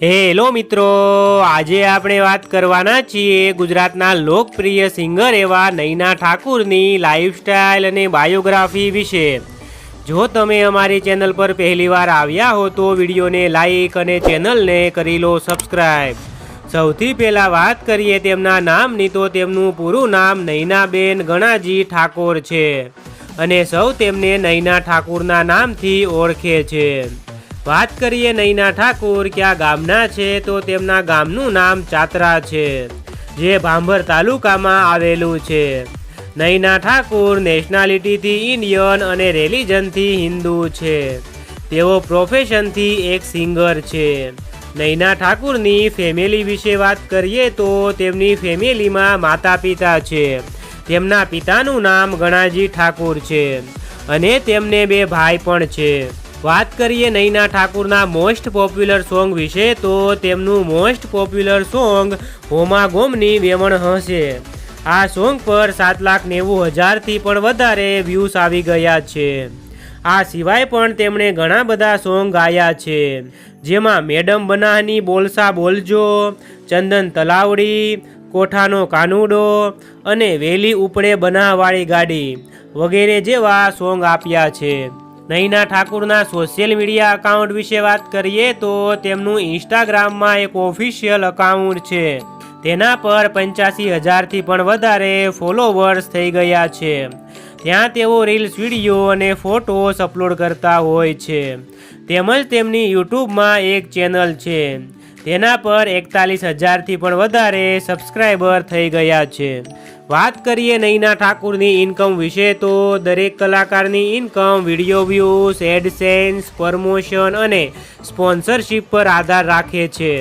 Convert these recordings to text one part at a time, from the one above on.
Hello મિત્રો, આજે આપણે વાત કરવાના છીએ ગુજરાતના લોકપ્રિય સિંગર એવા નૈના ઠાકુરની લાઈફસ્ટાઈલ અને બાયોગ્રાફી વિશે। જો તમે અમારી ચેનલ પર પહેલીવાર આવ્યા હો તો વિડીયોને લાઈક અને ચેનલને કરી લો સબસ્ક્રાઈબ। સૌથી પહેલાં વાત કરીએ તેમના નામની તો તેમનું પૂરું નામ નૈનાબેન ગણાજી ઠાકોર છે અને સૌ તેમને નૈના ઠાકુરના નામથી ઓળખે છે। વાત કરીએ નૈના ઠાકુર ક્યાં ગામના છે તો તેમના ગામનું નામ ચાતરા છે, જે ભાંભર તાલુકામાં આવેલું છે। નૈના ઠાકુર નેશનાલિટીથી ઇન્ડિયન અને રિલિજનથી હિન્દુ છે। તેઓ પ્રોફેશનથી એક સિંગર છે। નૈના ઠાકુરની ફેમિલી વિશે વાત કરીએ તો તેમની ફેમિલીમાં માતા પિતા છે। તેમના પિતાનું નામ ગણાજી ઠાકુર છે અને તેમને 2 ભાઈ પણ છે। વાત કરીએ નૈના ઠાકુરના મોસ્ટ પોપ્યુલર સોંગ વિશે તો તેમનું મોસ્ટ પોપ્યુલર સોંગ હોમા ગોમની વેમણ હશે। આ સોંગ પર 7,90,000થી પણ વધારે વ્યૂઝ આવી ગયા છે। આ સિવાય પણ તેમણે ઘણા બધા સોંગ ગાયા છે, જેમાં મેડમ બનાહની બોલસા બોલજો, ચંદન તલાવડી, કોઠાનો કાનુડો અને વેલી ઉપડે બનાહવાળી ગાડી વગેરે જેવા સોંગ આપ્યા છે। નૈના ઠાકુરના સોશિયલ મીડિયા અકાઉન્ટ વિશે વાત કરીએ તો તેમનું ઇન્સ્ટાગ્રામમાં એક ઓફિશિયલ અકાઉન્ટ છે। તેના પર 85,000થી પણ વધારે ફોલોવર્સ થઈ ગયા છે। ત્યાં તેઓ રીલ્સ, વિડીયો અને ફોટોસ અપલોડ કરતા હોય છે। તેમજ તેમની યુટ્યુબમાં એક ચેનલ છે, તેના પર 41,000થી પણ વધારે સબસ્ક્રાઈબર થઈ ગયા છે। વાત કરીએ નૈના ઠાકુરની ઇન્કમ વિશે તો દરેક કલાકારની income video views, AdSense, promotion અને સ્પોન્સરશિપ પર આધાર રાખે છે,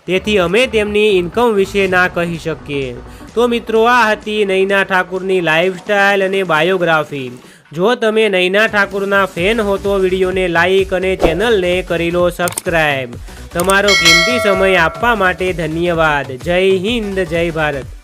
તેથી અમે તેમની ઇન્કમ વિશે ના કહી શકીએ। તો મિત્રો, આ હતી નૈના ઠાકુરની લાઈફસ્ટાઈલ અને બાયોગ્રાફી। જો તમે નૈના ઠાકુરના ફેન હો તો વિડીયોને લાઈક અને ચેનલને કરી લો સબસ્ક્રાઈબ। તમારો કિંમતી સમય આપવા માટે ધન્યવાદ। જય હિન્દ, જય ભારત।